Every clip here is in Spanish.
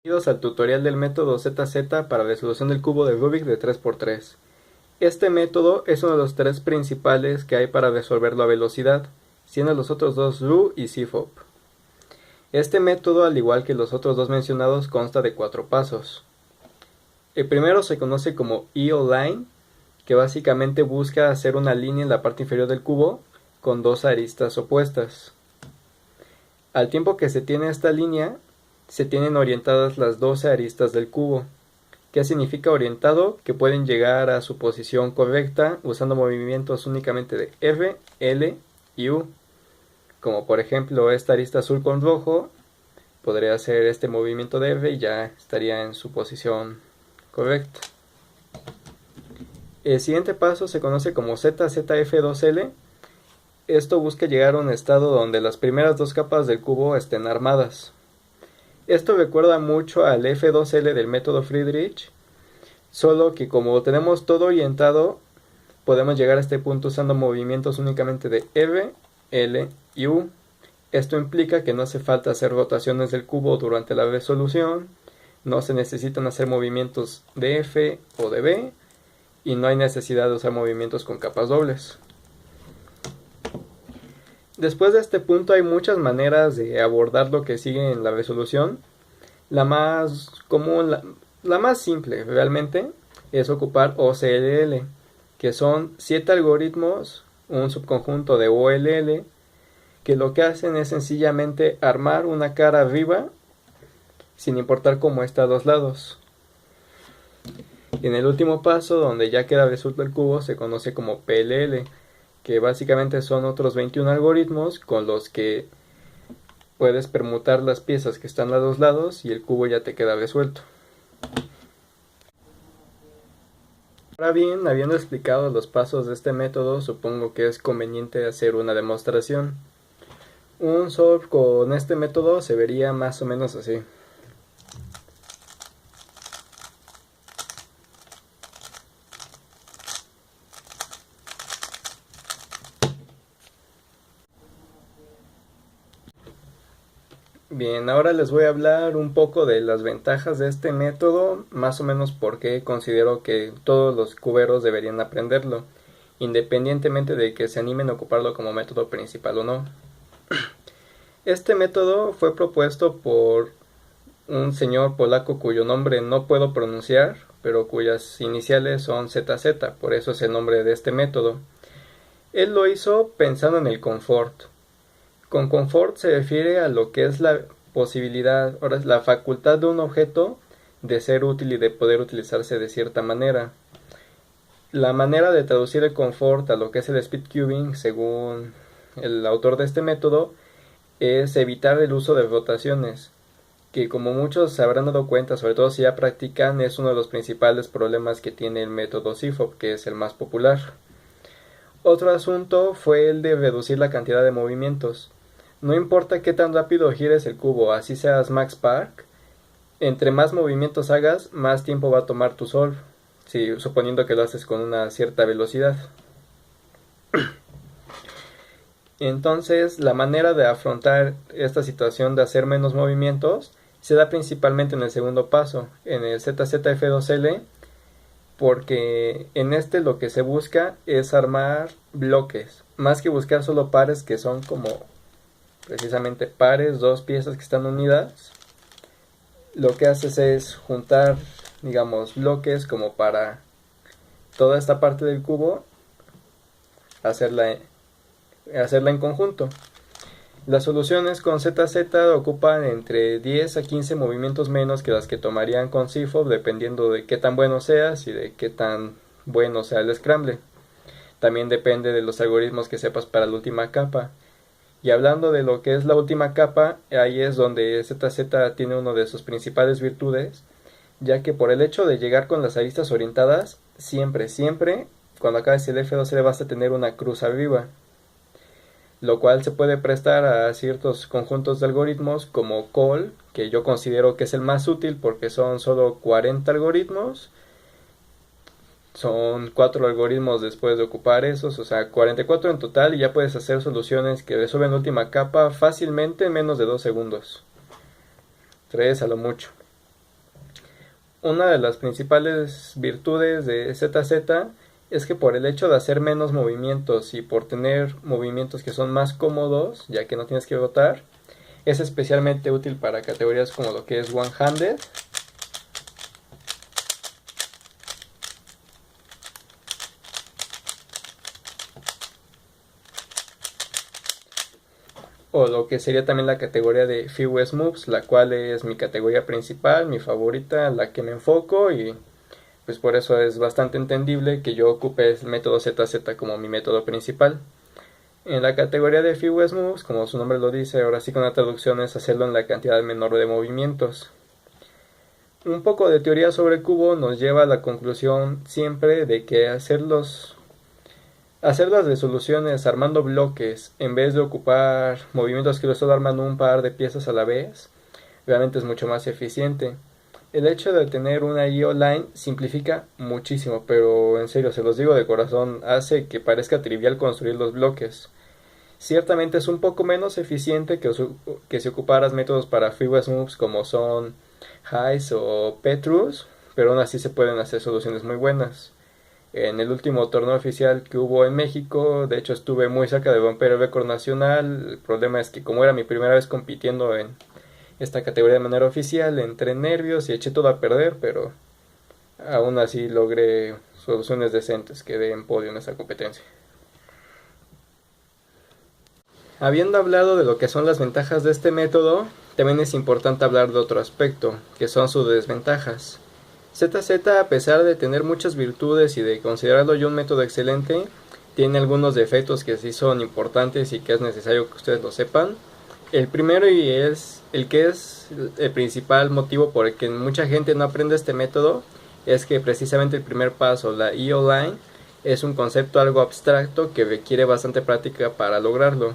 Bienvenidos al tutorial del método ZZ para resolución del cubo de Rubik de 3×3. Este método es uno de los tres principales que hay para resolverlo a velocidad, siendo los otros dos RU y CFOP. Este método, al igual que los otros dos mencionados, consta de 4 pasos. El primero se conoce como EO-Line, que básicamente busca hacer una línea en la parte inferior del cubo con dos aristas opuestas. Al tiempo que se tiene esta línea, se tienen orientadas las 12 aristas del cubo. ¿Qué significa orientado? Que pueden llegar a su posición correcta usando movimientos únicamente de R, L y U. Como por ejemplo esta arista azul con rojo, podría hacer este movimiento de R y ya estaría en su posición correcta. El siguiente paso se conoce como ZZF2L. Esto busca llegar a un estado donde las primeras dos capas del cubo estén armadas. Esto recuerda mucho al F2L del método Friedrich, solo que como tenemos todo orientado, podemos llegar a este punto usando movimientos únicamente de R, L y U. Esto implica que no hace falta hacer rotaciones del cubo durante la resolución, no se necesitan hacer movimientos de F o de B, y no hay necesidad de usar movimientos con capas dobles. Después de este punto hay muchas maneras de abordar lo que sigue en la resolución. La más común, la más simple realmente, es ocupar OCLL, que son 7 algoritmos, un subconjunto de OLL, que lo que hacen es sencillamente armar una cara arriba, sin importar cómo está a los lados. Y en el último paso, donde ya queda resuelto el cubo, se conoce como PLL, que básicamente son otros 21 algoritmos con los que puedes permutar las piezas que están a los lados y el cubo ya te queda resuelto. Ahora bien, habiendo explicado los pasos de este método, supongo que es conveniente hacer una demostración. Un solve con este método se vería más o menos así. Bien, ahora les voy a hablar un poco de las ventajas de este método, más o menos porque considero que todos los cuberos deberían aprenderlo, independientemente de que se animen a ocuparlo como método principal o no. Este método fue propuesto por un señor polaco cuyo nombre no puedo pronunciar, pero cuyas iniciales son ZZ, por eso es el nombre de este método. Él lo hizo pensando en el confort. Con confort se refiere a lo que es la posibilidad, ahora es la facultad de un objeto de ser útil y de poder utilizarse de cierta manera. La manera de traducir el confort a lo que es el speedcubing, según el autor de este método, es evitar el uso de rotaciones, que como muchos se habrán dado cuenta, sobre todo si ya practican, es uno de los principales problemas que tiene el método CFOP, que es el más popular. Otro asunto fue el de reducir la cantidad de movimientos. No importa qué tan rápido gires el cubo, así seas Max Park, entre más movimientos hagas, más tiempo va a tomar tu solve, suponiendo que lo haces con una cierta velocidad. Entonces, la manera de afrontar esta situación de hacer menos movimientos se da principalmente en el segundo paso, en el ZZF2L, porque en este lo que se busca es armar bloques, más que buscar solo pares, que son como precisamente pares, dos piezas que están unidas. Lo que haces es juntar, digamos, bloques como para toda esta parte del cubo, hacerla en conjunto. Las soluciones con ZZ ocupan entre 10 a 15 movimientos menos que las que tomarían con CFOP, dependiendo de qué tan bueno seas y de qué tan bueno sea el scramble. También depende de los algoritmos que sepas para la última capa. Y hablando de lo que es la última capa, ahí es donde ZZ tiene una de sus principales virtudes, ya que por el hecho de llegar con las aristas orientadas, siempre, cuando acabes el F2L vas a tener una cruz arriba, lo cual se puede prestar a ciertos conjuntos de algoritmos como COL, que yo considero que es el más útil porque son solo 40 algoritmos, son 4 algoritmos después de ocupar esos, o sea 44 en total, y ya puedes hacer soluciones que resuelven la última capa fácilmente en menos de 2 segundos, 3 a lo mucho. Una de las principales virtudes de ZZ es que por el hecho de hacer menos movimientos y por tener movimientos que son más cómodos, ya que no tienes que rotar, es especialmente útil para categorías como lo que es one-handed o lo que sería también la categoría de Fewest Moves, la cual es mi categoría principal, mi favorita, la que me enfoco y pues por eso es bastante entendible que yo ocupe el método ZZ como mi método principal. En la categoría de Fewest Moves, como su nombre lo dice, ahora sí con la traducción es hacerlo en la cantidad menor de movimientos. Un poco de teoría sobre el cubo nos lleva a la conclusión siempre de que hacer las resoluciones armando bloques en vez de ocupar movimientos que lo solo arman un par de piezas a la vez, realmente es mucho más eficiente. El hecho de tener una IO line simplifica muchísimo, pero en serio, se los digo de corazón, hace que parezca trivial construir los bloques. Ciertamente es un poco menos eficiente que si ocuparas métodos para freeware moves como son Heist o Petrus, pero aún así se pueden hacer soluciones muy buenas. En el último torneo oficial que hubo en México, de hecho estuve muy cerca de romper el récord nacional. El problema es que como era mi primera vez compitiendo en esta categoría de manera oficial, entré en nervios y eché todo a perder, pero aún así logré soluciones decentes, quedé en podio en esa competencia. Habiendo hablado de lo que son las ventajas de este método, también es importante hablar de otro aspecto, que son sus desventajas. ZZ, a pesar de tener muchas virtudes y de considerarlo yo un método excelente, tiene algunos defectos que sí son importantes y que es necesario que ustedes lo sepan. El primero y es el que es el principal motivo por el que mucha gente no aprende este método es que precisamente el primer paso, la IO line, es un concepto algo abstracto que requiere bastante práctica para lograrlo.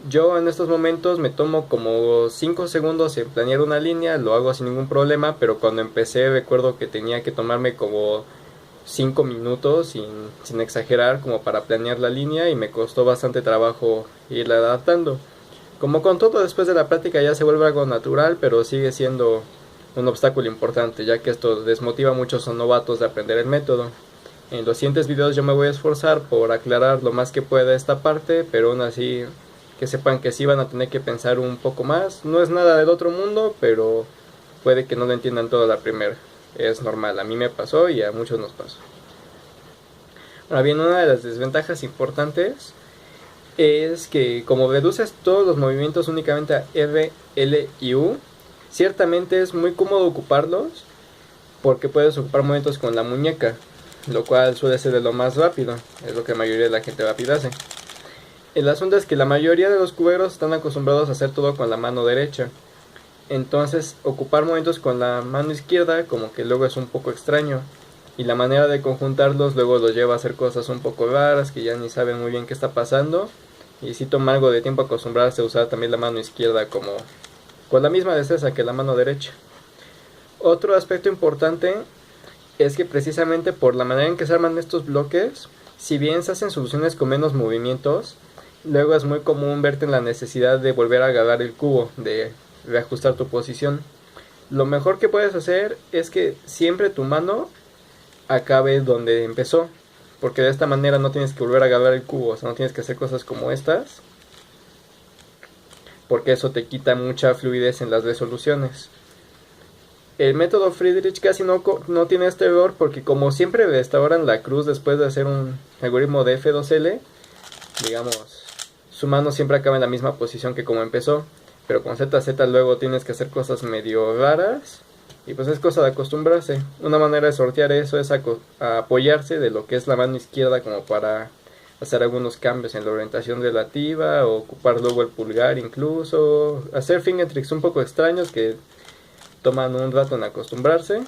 Yo en estos momentos me tomo como 5 segundos en planear una línea, lo hago sin ningún problema, pero cuando empecé recuerdo que tenía que tomarme como 5 minutos sin exagerar como para planear la línea y me costó bastante trabajo irla adaptando. Como con todo, después de la práctica ya se vuelve algo natural, pero sigue siendo un obstáculo importante, ya que esto desmotiva a muchos novatos de aprender el método. En los siguientes videos yo me voy a esforzar por aclarar lo más que pueda esta parte, pero aún así que sepan que sí van a tener que pensar un poco más. No es nada del otro mundo, pero puede que no lo entiendan todo a la primera. Es normal, a mí me pasó y a muchos nos pasó. Ahora bien, una de las desventajas importantes es que como reduces todos los movimientos únicamente a R, L y U, ciertamente es muy cómodo ocuparlos porque puedes ocupar movimientos con la muñeca, lo cual suele ser de lo más rápido, es lo que la mayoría de la gente rápida hace. El asunto es que la mayoría de los cuberos están acostumbrados a hacer todo con la mano derecha, entonces ocupar movimientos con la mano izquierda como que luego es un poco extraño, y la manera de conjuntarlos luego los lleva a hacer cosas un poco raras que ya ni saben muy bien qué está pasando, y sí toma algo de tiempo acostumbrarse a usar también la mano izquierda como con la misma destreza que la mano derecha. Otro aspecto importante es que precisamente por la manera en que se arman estos bloques, si bien se hacen soluciones con menos movimientos, luego es muy común verte en la necesidad de volver a agarrar el cubo, de reajustar tu posición. Lo mejor que puedes hacer es que siempre tu mano acabe donde empezó, porque de esta manera no tienes que volver a agarrar el cubo, o sea, no tienes que hacer cosas como estas, porque eso te quita mucha fluidez en las resoluciones. El método Friedrich casi no tiene este error porque como siempre restauran la cruz después de hacer un algoritmo de F2L, digamos, su mano siempre acaba en la misma posición que como empezó, pero con ZZ luego tienes que hacer cosas medio raras y pues es cosa de acostumbrarse. Una manera de sortear eso es a apoyarse de lo que es la mano izquierda como para hacer algunos cambios en la orientación relativa o ocupar luego el pulgar incluso, hacer finger tricks un poco extraños que toman un rato en acostumbrarse,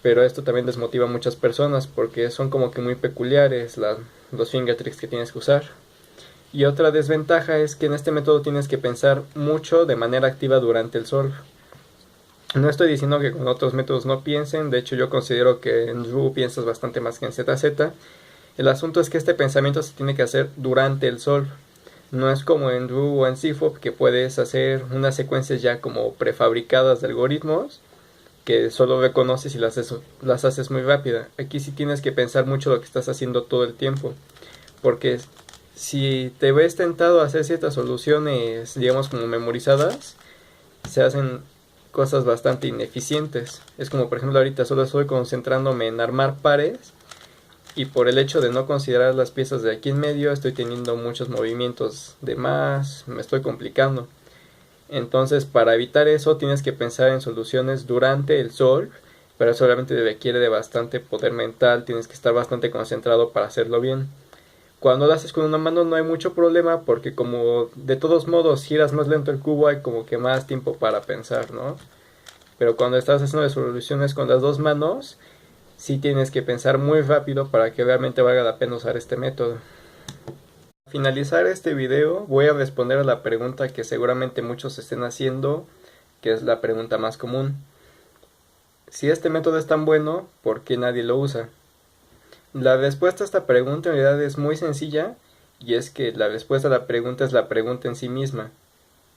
pero esto también desmotiva a muchas personas porque son como que muy peculiares los finger tricks que tienes que usar. Y otra desventaja es que en este método tienes que pensar mucho de manera activa durante el solve. No estoy diciendo que con otros métodos no piensen, de hecho yo considero que en Ru piensas bastante más que en ZZ. El asunto es que este pensamiento se tiene que hacer durante el solve. No es como en Ru o en CFOP que puedes hacer unas secuencias ya como prefabricadas de algoritmos que solo reconoces y las haces muy rápida. Aquí sí tienes que pensar mucho lo que estás haciendo todo el tiempo, porque si te ves tentado a hacer ciertas soluciones, digamos como memorizadas, se hacen cosas bastante ineficientes. Es como por ejemplo ahorita solo estoy concentrándome en armar pares y por el hecho de no considerar las piezas de aquí en medio estoy teniendo muchos movimientos de más, me estoy complicando. Entonces para evitar eso tienes que pensar en soluciones durante el solve, pero solamente requiere de bastante poder mental, tienes que estar bastante concentrado para hacerlo bien. Cuando lo haces con una mano no hay mucho problema porque como de todos modos giras más lento el cubo hay como que más tiempo para pensar, ¿no? Pero cuando estás haciendo soluciones con las dos manos sí tienes que pensar muy rápido para que realmente valga la pena usar este método. Al finalizar este video voy a responder a la pregunta que seguramente muchos estén haciendo, que es la pregunta más común. Si este método es tan bueno, ¿por qué nadie lo usa? La respuesta a esta pregunta en realidad es muy sencilla, y es que la respuesta a la pregunta es la pregunta en sí misma.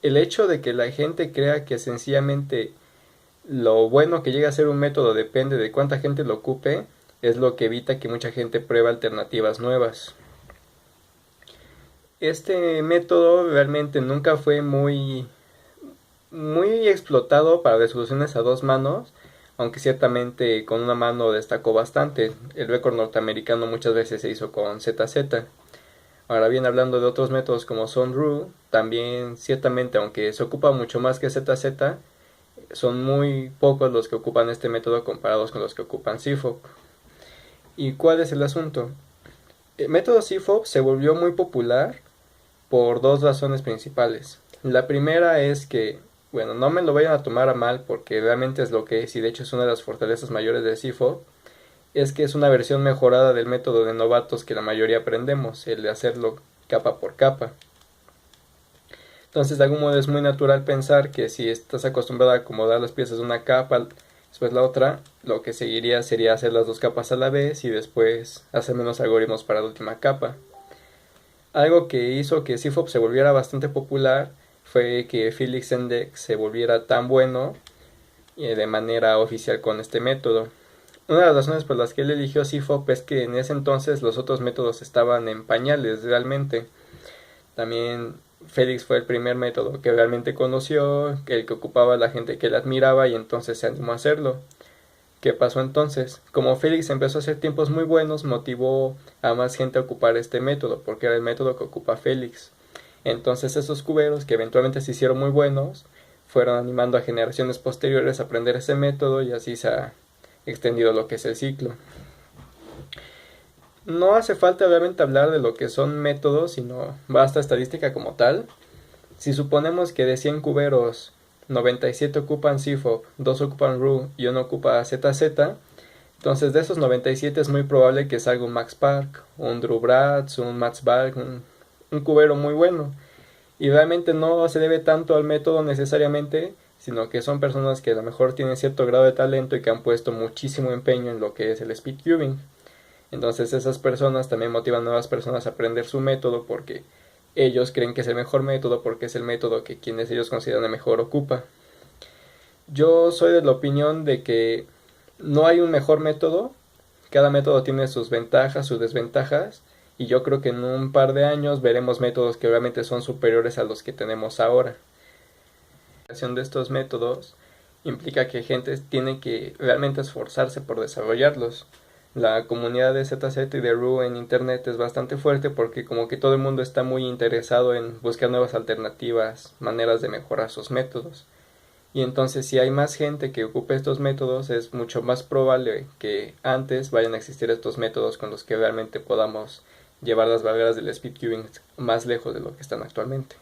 El hecho de que la gente crea que sencillamente lo bueno que llega a ser un método depende de cuánta gente lo ocupe, es lo que evita que mucha gente pruebe alternativas nuevas. Este método realmente nunca fue muy explotado para resoluciones a dos manos, aunque ciertamente con una mano destacó bastante. El récord norteamericano muchas veces se hizo con ZZ. Ahora bien, hablando de otros métodos como Sunrule, también ciertamente, aunque se ocupa mucho más que ZZ, son muy pocos los que ocupan este método comparados con los que ocupan CFOP. ¿Y cuál es el asunto? El método CFOP se volvió muy popular por dos razones principales. La primera es que, bueno, no me lo vayan a tomar a mal porque realmente es lo que es y de hecho es una de las fortalezas mayores de CFOP, es que es una versión mejorada del método de novatos que la mayoría aprendemos, el de hacerlo capa por capa. Entonces de algún modo es muy natural pensar que si estás acostumbrado a acomodar las piezas de una capa, después la otra, lo que seguiría sería hacer las dos capas a la vez y después hacer menos algoritmos para la última capa. Algo que hizo que CFOP se volviera bastante popular fue que Felix Index se volviera tan bueno de manera oficial con este método. Una de las razones por las que él eligió CFOP es que en ese entonces los otros métodos estaban en pañales realmente. También Felix fue el primer método que realmente conoció, el que ocupaba la gente que le admiraba y entonces se animó a hacerlo. ¿Qué pasó entonces? Como Felix empezó a hacer tiempos muy buenos, motivó a más gente a ocupar este método, porque era el método que ocupa Felix. Entonces esos cuberos, que eventualmente se hicieron muy buenos, fueron animando a generaciones posteriores a aprender ese método y así se ha extendido lo que es el ciclo. No hace falta realmente hablar de lo que son métodos, sino basta estadística como tal. Si suponemos que de 100 cuberos 97 ocupan CFOP, 2 ocupan RU y 1 ocupa ZZ, entonces de esos 97 es muy probable que salga un Max Park, un Drew Bratz, un Max Balk, un cubero muy bueno. Y realmente no se debe tanto al método necesariamente, sino que son personas que a lo mejor tienen cierto grado de talento y que han puesto muchísimo empeño en lo que es el speed cubing. Entonces esas personas también motivan a nuevas personas a aprender su método porque ellos creen que es el mejor método porque es el método que quienes ellos consideran el mejor ocupa. Yo soy de la opinión de que no hay un mejor método, cada método tiene sus ventajas, sus desventajas, y yo creo que en un par de años veremos métodos que realmente son superiores a los que tenemos ahora. La creación de estos métodos implica que gente tiene que realmente esforzarse por desarrollarlos. La comunidad de ZZ y de RU en internet es bastante fuerte porque como que todo el mundo está muy interesado en buscar nuevas alternativas, maneras de mejorar sus métodos. Y entonces si hay más gente que ocupe estos métodos es mucho más probable que antes vayan a existir estos métodos con los que realmente podamos llevar las barreras del speedcubing más lejos de lo que están actualmente.